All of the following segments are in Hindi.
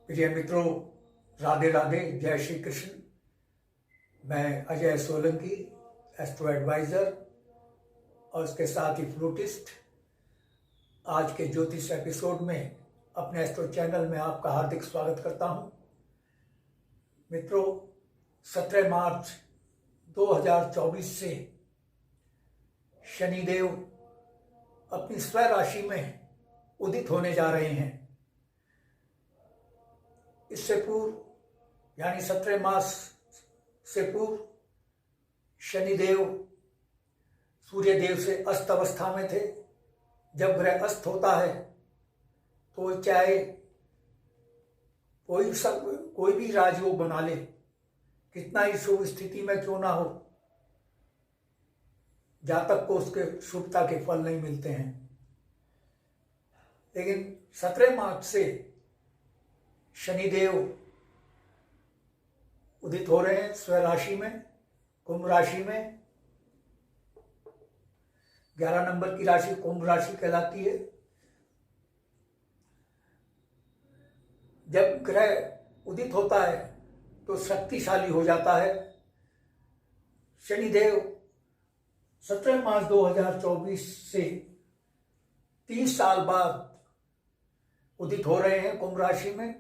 प्रिय मित्रों, राधे राधे, जय श्री कृष्ण। मैं अजय सोलंकी, एस्ट्रो एडवाइज़र और उसके साथ ही फ्लूटिस्ट। आज के ज्योतिष एपिसोड में अपने एस्ट्रो चैनल में आपका हार्दिक स्वागत करता हूं। मित्रों, 17 मार्च 2024 से शनिदेव अपनी स्वयं राशि में उदित होने जा रहे हैं। इससे पूर्व यानी 17 मार्च से पूर्व शनिदेव सूर्यदेव से अस्त अवस्था में थे। जब ग्रह अस्त होता है तो चाहे कोई भी राजयोग बना ले, कितना ही शुभ स्थिति में क्यों ना हो, जातक को उसके शुभता के फल नहीं मिलते हैं। लेकिन 17 मार्च से शनिदेव उदित हो रहे हैं स्वयं राशि में, कुंभ राशि में। 11 नंबर की राशि कुंभ राशि कहलाती है। जब ग्रह उदित होता है तो शक्तिशाली हो जाता है। शनिदेव 17 मार्च 2024 से 30 साल बाद उदित हो रहे हैं कुंभ राशि में।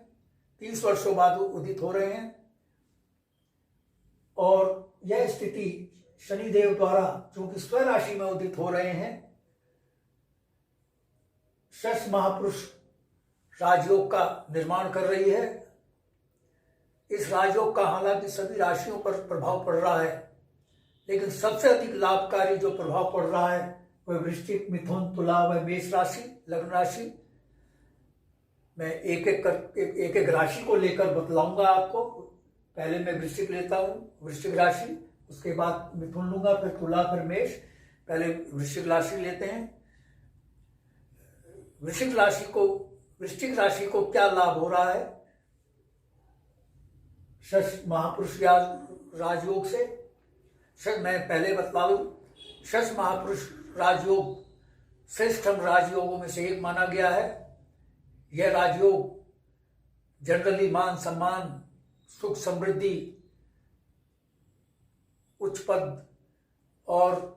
30 वर्षों बाद उदित हो रहे हैं और यह स्थिति शनिदेव द्वारा, चूंकि स्वयं राशि में उदित हो रहे हैं, षष्ठ महापुरुष राजयोग का निर्माण कर रही है। इस राजयोग का हालांकि सभी राशियों पर प्रभाव पड़ रहा है, लेकिन सबसे अधिक लाभकारी जो प्रभाव पड़ रहा है वह वृश्चिक, मिथुन, तुला व मेष राशि, लग्न राशि। मैं एक एक राशि को लेकर बतलाऊंगा आपको। पहले मैं वृश्चिक लेता हूं, वृश्चिक राशि, उसके बाद मिथुन लूंगा, फिर तुला, फिर मेष। पहले वृश्चिक राशि लेते हैं। वृश्चिक राशि को क्या लाभ हो रहा है षष्ठ महापुरुष राजयोग से? मैं पहले बतला दूं, षष्ठ महापुरुष राजयोग श्रेष्ठतम राजयोगों में से एक माना गया है। यह राजयोग जनरली मान सम्मान, सुख समृद्धि, उच्च पद और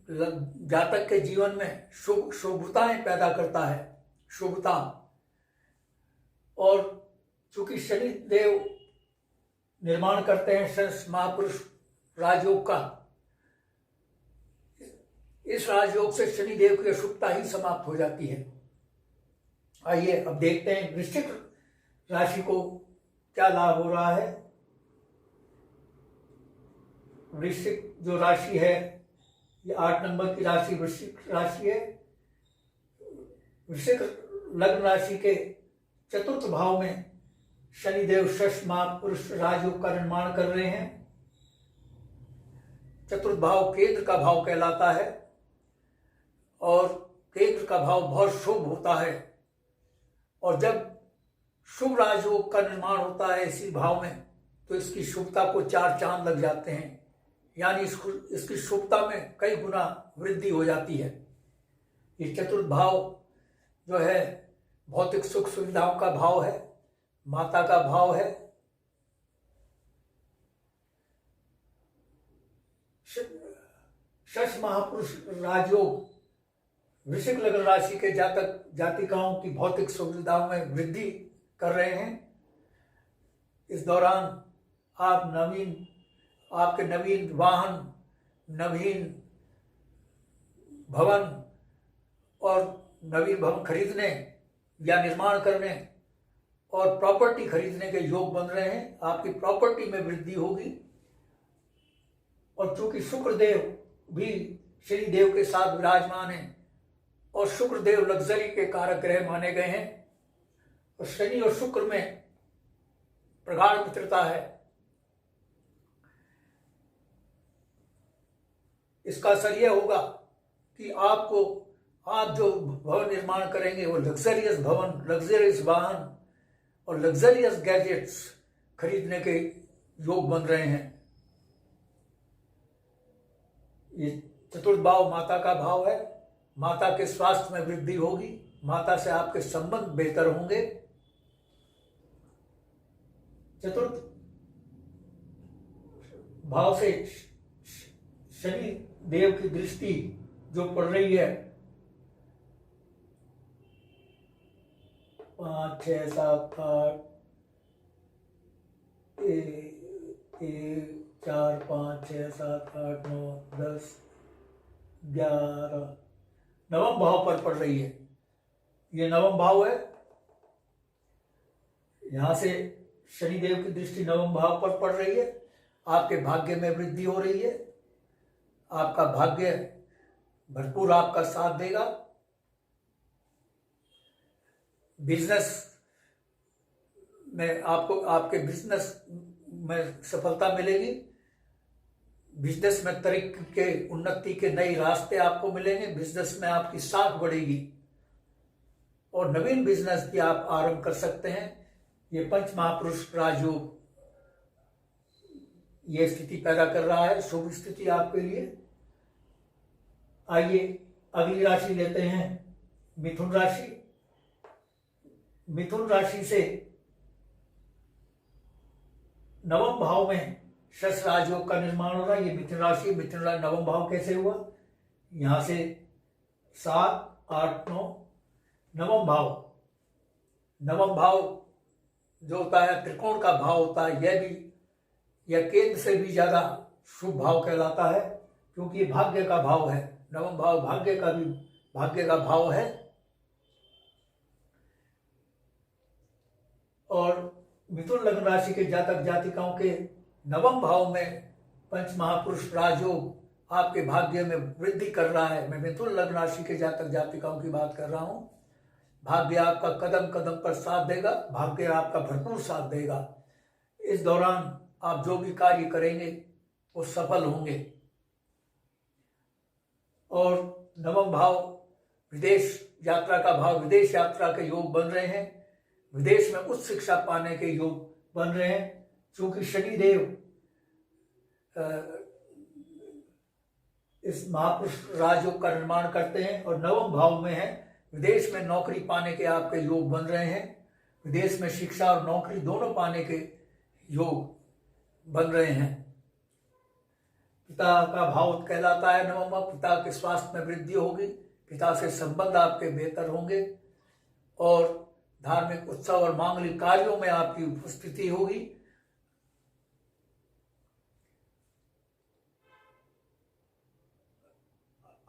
जातक के जीवन में शुभताएं पैदा करता है, शुभता। और चूंकि शनिदेव निर्माण करते हैं षष्ठ महापुरुष राजयोग का, इस राजयोग से शनिदेव की अशुभता ही समाप्त हो जाती है। आइए अब देखते हैं वृश्चिक राशि को क्या लाभ हो रहा है। वृश्चिक जो राशि है, ये 8 नंबर की राशि वृश्चिक राशि है। वृश्चिक लग्न राशि के चतुर्थ भाव में शनिदेव षष्ठ महापुरुष राजयोग का निर्माण कर रहे हैं। चतुर्थ भाव केंद्र का भाव कहलाता है और केंद्र का भाव बहुत शुभ होता है। और जब शुभ राजयोग का निर्माण होता है इसी भाव में, तो इसकी शुभता को 4 चांद लग जाते हैं, यानी इसकी शुभता में कई गुना वृद्धि हो जाती है। ये चतुर्थ भाव जो है भौतिक सुख सुविधाओं का भाव है, माता का भाव है। षष्ठ महापुरुष राजयोग वृश्चिक लग्न राशि के जातिकाओं की भौतिक सुविधाओं में वृद्धि कर रहे हैं। इस दौरान आपके नवीन वाहन, नवीन भवन और नवीन भवन खरीदने या निर्माण करने और प्रॉपर्टी खरीदने के योग बन रहे हैं। आपकी प्रॉपर्टी में वृद्धि होगी। और चूंकि शुक्रदेव भी शनिदेव के साथ विराजमान है और शुक्रदेव लग्जरी के कारक ग्रह माने गए हैं, और शनि और शुक्र में प्रगाढ़ मित्रता है। इसका असर यह होगा कि आप जो भवन निर्माण करेंगे वो लग्जरियस भवन, लग्जरियस वाहन और लग्जरियस गैजेट्स खरीदने के योग बन रहे हैं। ये चतुर्थ भाव माता का भाव है। माता के स्वास्थ्य में वृद्धि होगी, माता से आपके संबंध बेहतर होंगे। चतुर्थ भाव से शनि देव की दृष्टि जो पड़ रही है 5 6 7 8 1 4 5 6 7 8 9 10 11 नवम भाव पर पड़ रही है। ये नवम भाव है, यहां से शनिदेव की दृष्टि नवम भाव पर पड़ रही है। आपके भाग्य में वृद्धि हो रही है, आपका भाग्य भरपूर आपका साथ देगा। बिजनेस में आपको आपके बिजनेस में सफलता मिलेगी। बिजनेस में तरक्की के उन्नति के नए रास्ते आपको मिलेंगे। बिजनेस में आपकी साख बढ़ेगी और नवीन बिजनेस भी आप आरंभ कर सकते हैं। ये पंच महापुरुष राजयोग ये स्थिति पैदा कर रहा है, शुभ स्थिति आपके लिए। आइए अगली राशि लेते हैं, मिथुन राशि। मिथुन राशि से नवम भाव में शश राजयोग का निर्माण हो रहा है। ये मिथुन राशि, नवम भाव कैसे हुआ? यहां से 7 8 9 नवम भाव जो होता है त्रिकोण का भाव होता है। यह केंद्र से भी ज्यादा शुभ भाव कहलाता है, क्योंकि भाग्य का भाव है। नवम भाव भाग्य का भाव है। और मिथुन लग्न राशि के जातक जातिकाओं के नवम भाव में पंच महापुरुष राजयोग आपके भाग्य में वृद्धि कर रहा है। मैं मिथुन लग्न राशि के जातक जातिकाओं की बात कर रहा हूं। भाग्य आपका कदम कदम पर साथ देगा, भाग्य आपका भरपूर साथ देगा। इस दौरान आप जो भी कार्य करेंगे वो सफल होंगे। और नवम भाव विदेश यात्रा का भाव, विदेश यात्रा के योग बन रहे हैं। विदेश में उच्च शिक्षा पाने के योग बन रहे हैं, क्योंकि शनिदेव इस महापुरुष राजयोग का निर्माण करते हैं और नवम भाव में है। विदेश में नौकरी पाने के आपके योग बन रहे हैं। विदेश में शिक्षा और नौकरी दोनों पाने के योग बन रहे हैं। पिता का भाव कहलाता है नवम भाव। पिता के स्वास्थ्य में वृद्धि होगी, पिता से संबंध आपके बेहतर होंगे और धार्मिक उत्सव और मांगलिक कार्यों में आपकी उपस्थिति होगी।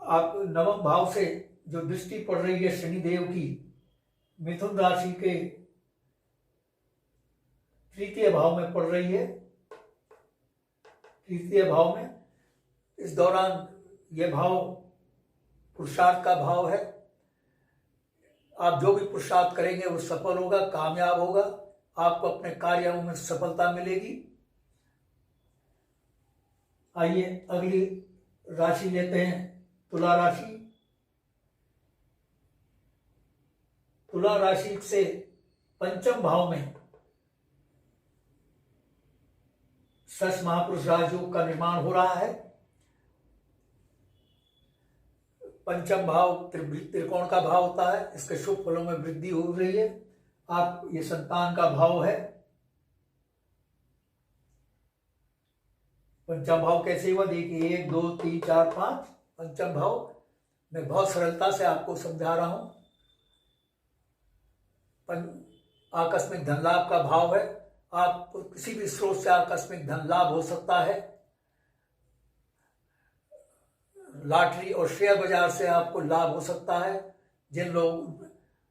आप नवम भाव से जो दृष्टि पड़ रही है शनिदेव की मिथुन राशि के तृतीय भाव में पड़ रही है। तृतीय भाव में इस दौरान यह भाव पुरुषार्थ का भाव है। आप जो भी पुरुषार्थ करेंगे वो सफल होगा, कामयाब होगा। आपको अपने कार्यों में सफलता मिलेगी। आइए अगली राशि लेते हैं, तुला राशि। तुला राशि से पंचम भाव में शश महापुरुष राजयोग का निर्माण हो रहा है। पंचम भाव त्रिकोण का भाव होता है, इसके शुभ फलों में वृद्धि हो रही है। आप ये संतान का भाव है। पंचम भाव कैसे हुआ देखिए, 1 2 3 4 5 पंचम भाव। मैं बहुत सरलता से आपको समझा रहा हूं। आकस्मिक धन लाभ का भाव है। आप किसी भी स्रोत से आकस्मिक धन लाभ हो सकता है। लॉटरी और शेयर बाजार से आपको लाभ हो सकता है। जिन लोग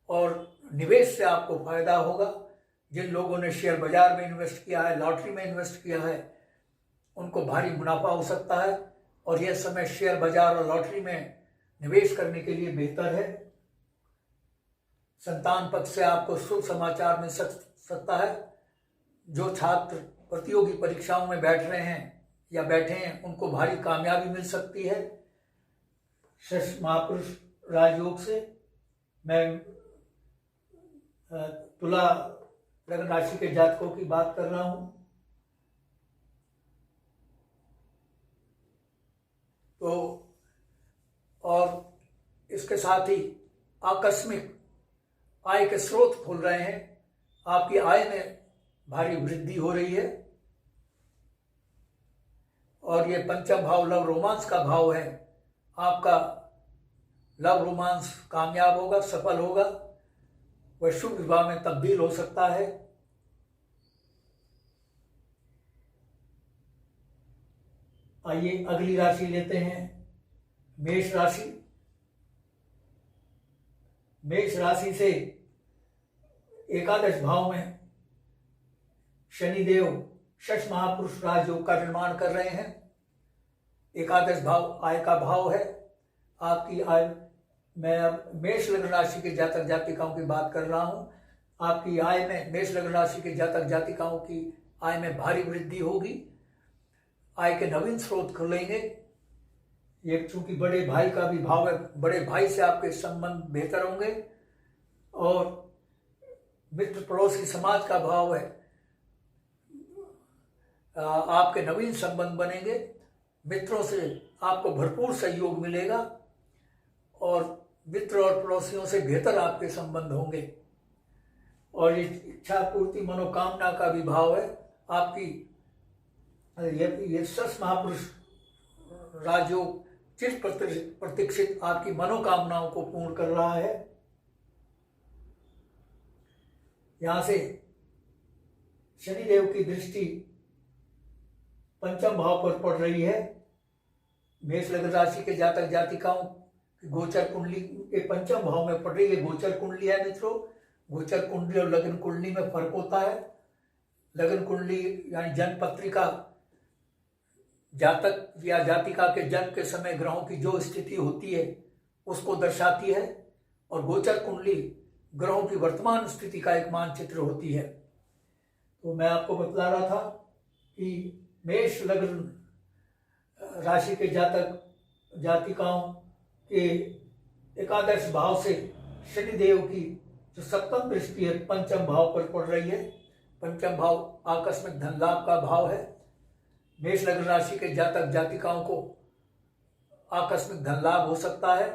और निवेश से आपको फायदा होगा। जिन लोगों ने शेयर बाजार में इन्वेस्ट किया है, लॉटरी में इन्वेस्ट किया है, उनको भारी मुनाफा हो सकता है। और यह समय शेयर बाजार और लॉटरी में निवेश करने के लिए बेहतर है। संतान पक्ष से आपको शुभ समाचार मिल सकता है। जो छात्र प्रतियोगी परीक्षाओं में बैठ रहे हैं या बैठे हैं, उनको भारी कामयाबी मिल सकती है। शश महापुरुष राजयोग से मैं तुला लग्न राशि के जातकों की बात कर रहा हूं। तो और इसके साथ ही आकस्मिक आय के स्रोत खुल रहे हैं। आपकी आय में भारी वृद्धि हो रही है। और ये पंचम भाव लव रोमांस का भाव है। आपका लव रोमांस कामयाब होगा, सफल होगा, वह शुभ विवाह में तब्दील हो सकता है। आइए अगली राशि लेते हैं, मेष राशि। मेष राशि से एकादश भाव में शनिदेव षष्ठ महापुरुष राजयोग का निर्माण कर रहे हैं। एकादश भाव आय का भाव है। आपकी आय, मैं अब मेष लग्न राशि के जातक जातिकाओं की बात कर रहा हूं। आपकी आय में, मेष लग्न राशि के जातक जातिकाओं की आय में भारी वृद्धि होगी। आय के नवीन स्रोत खुलेंगे। ये चूंकि बड़े भाई का भी भाव है, बड़े भाई से आपके संबंध बेहतर होंगे। और मित्र पड़ोसी समाज का भाव है। आपके नवीन संबंध बनेंगे। मित्रों से आपको भरपूर सहयोग मिलेगा और मित्र और पड़ोसियों से बेहतर आपके संबंध होंगे। और ये इच्छा पूर्ति मनोकामना का भी भाव है। आपकी ये षष्ठ महापुरुष राजयोग चिर प्रतीक्षित आपकी मनोकामनाओं को पूर्ण कर रहा है। यहां से शनिदेव की दृष्टि पंचम भाव पर पड़ रही है। मेष लग्न राशि के जातक जातिकाओं की गोचर कुंडली के पंचम भाव में पड़ रही है। गोचर कुंडली है मित्रों। गोचर कुंडली और लग्न कुंडली में फर्क होता है। लग्न कुंडली यानी जन्म पत्रिका जातक या जातिका के जन्म के समय ग्रहों की जो स्थिति होती है उसको दर्शाती है। और गोचर कुंडली ग्रहों की वर्तमान स्थिति का एक मानचित्र होती है। तो मैं आपको बतला रहा था कि मेष लग्न राशि के जातक जातिकाओं के एकादश भाव से शनिदेव की जो सप्तम दृष्टि है पंचम भाव पर पड़ रही है। पंचम भाव आकस्मिक धन लाभ का भाव है। मेष लग्न राशि के जातक जातिकाओं को आकस्मिक धन लाभ हो सकता है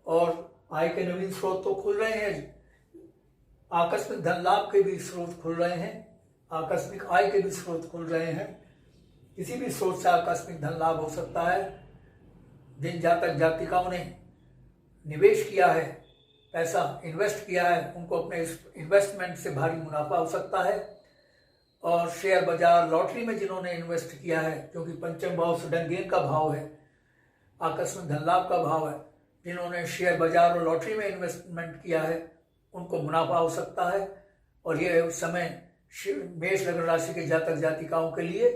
और आय के नवीन स्रोत तो खुल रहे हैं। आकस्मिक धन लाभ के भी स्रोत खुल रहे हैं। आकस्मिक आय के भी स्रोत खुल रहे हैं। किसी भी स्रोत से आकस्मिक धन लाभ हो सकता है। जिन जातक जातिकाओं ने निवेश किया है, पैसा इन्वेस्ट किया है, उनको अपने इस इन्वेस्टमेंट से भारी मुनाफा हो सकता है। और शेयर बाजार, लॉटरी में जिन्होंने इन्वेस्ट किया है, क्योंकि पंचम भाव सडन गेन का भाव है, आकस्मिक धन लाभ का भाव है, जिन्होंने शेयर बाजार और लॉटरी में इन्वेस्टमेंट किया है उनको मुनाफा हो सकता है। और ये उस समय मेष लग्न राशि के जातक जातिकाओं के लिए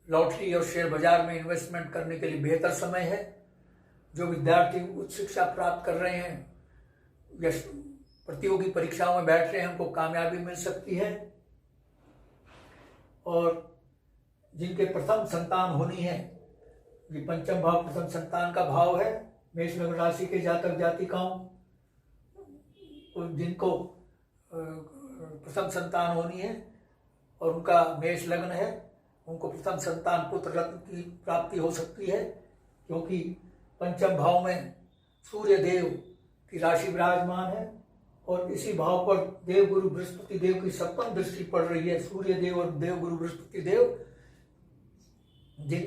लॉटरी और शेयर बाजार में इन्वेस्टमेंट करने के लिए बेहतर समय है। जो विद्यार्थी उच्च शिक्षा प्राप्त कर रहे हैं या प्रतियोगी परीक्षाओं में बैठ रहे हैं उनको कामयाबी मिल सकती है। और जिनके प्रथम संतान होनी है, ये पंचम भाव प्रथम संतान का भाव है। मेष लग्न राशि के जातक जातिकाओं जिनको प्रथम संतान होनी है और उनका मेष लग्न है, उनको प्रथम संतान पुत्र रत्न की प्राप्ति हो सकती है। क्योंकि पंचम भाव में सूर्य देव की राशि विराजमान है और इसी भाव पर देव गुरु बृहस्पति देव की सप्तम दृष्टि पड़ रही है। सूर्य देव और देव गुरु बृहस्पति देव,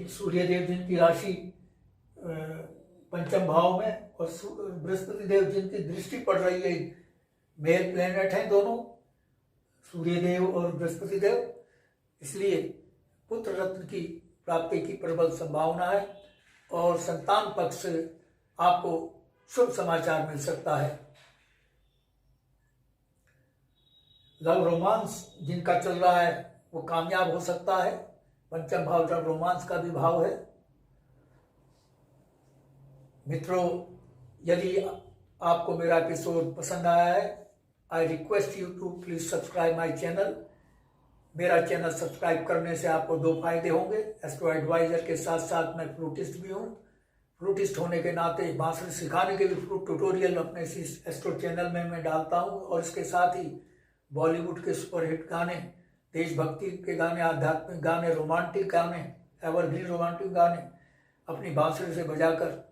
सूर्य देव जिनकी राशि पंचम भाव में और बृहस्पति देव जिनकी दृष्टि पड़ रही है, मेल प्लेनेट हैं दोनों, सूर्य देव और बृहस्पति देव। इसलिए पुत्र रत्न की प्राप्ति की प्रबल संभावना है और संतान पक्ष से आपको शुभ समाचार मिल सकता है। लव रोमांस जिनका चल रहा है वो कामयाब हो सकता है। पंचम भाव लव रोमांस का भी भाव है। मित्रों, यदि आपको मेरा एपिसोड पसंद आया है, I request you to please subscribe my channel. मेरा चैनल सब्सक्राइब करने से आपको दो फायदे होंगे। एस्ट्रो एडवाइजर के साथ साथ मैं फ्लूटिस्ट भी हूँ। फ्लूटिस्ट होने के नाते बांसुरी सिखाने के भी फ्लूट ट्यूटोरियल अपने इस एस्ट्रो चैनल में मैं डालता हूँ। और इसके साथ ही बॉलीवुड के सुपरहिट गाने, देशभक्ति के गाने, आध्यात्मिक गाने, रोमांटिक गाने, एवरग्रीन रोमांटिक गाने अपनी बांसुरी से बजाकर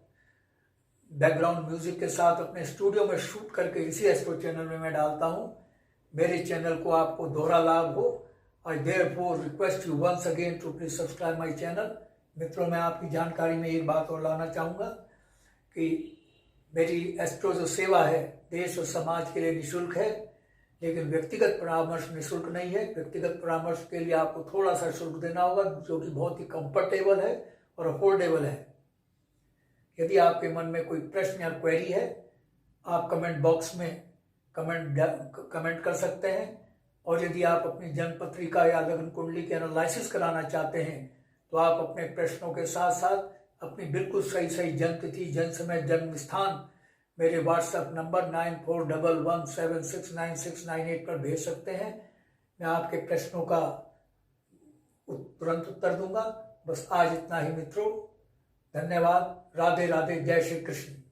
बैकग्राउंड म्यूजिक के साथ अपने स्टूडियो में शूट करके इसी एस्ट्रो चैनल में मैं डालता हूँ। मेरे चैनल को आपको दोहरा लाभ हो। I therefore request you once again to please subscribe my channel. मित्रों, मैं आपकी जानकारी में एक बात और लाना चाहूँगा कि मेरी एस्ट्रो जो सेवा है देश और समाज के लिए निःशुल्क है, लेकिन व्यक्तिगत परामर्श निःशुल्क नहीं है। व्यक्तिगत परामर्श के लिए आपको थोड़ा सा शुल्क देना होगा, जो कि बहुत ही कंफर्टेबल है और अफोर्डेबल है। यदि आपके मन में कोई प्रश्न या क्वेरी है, आप कमेंट बॉक्स में कमेंट कर सकते हैं। और यदि आप अपनी जन्म पत्रिका या लग्न कुंडली की एनालिसिस कराना चाहते हैं तो आप अपने प्रश्नों के साथ साथ अपनी बिल्कुल सही जन्म तिथि, जन्म समय, जन्म स्थान मेरे व्हाट्सएप नंबर 9411769698 पर भेज सकते हैं। मैं आपके प्रश्नों का तुरंत उत्तर दूंगा। बस आज इतना ही मित्रों। धन्यवाद। राधे राधे। जय श्री कृष्ण।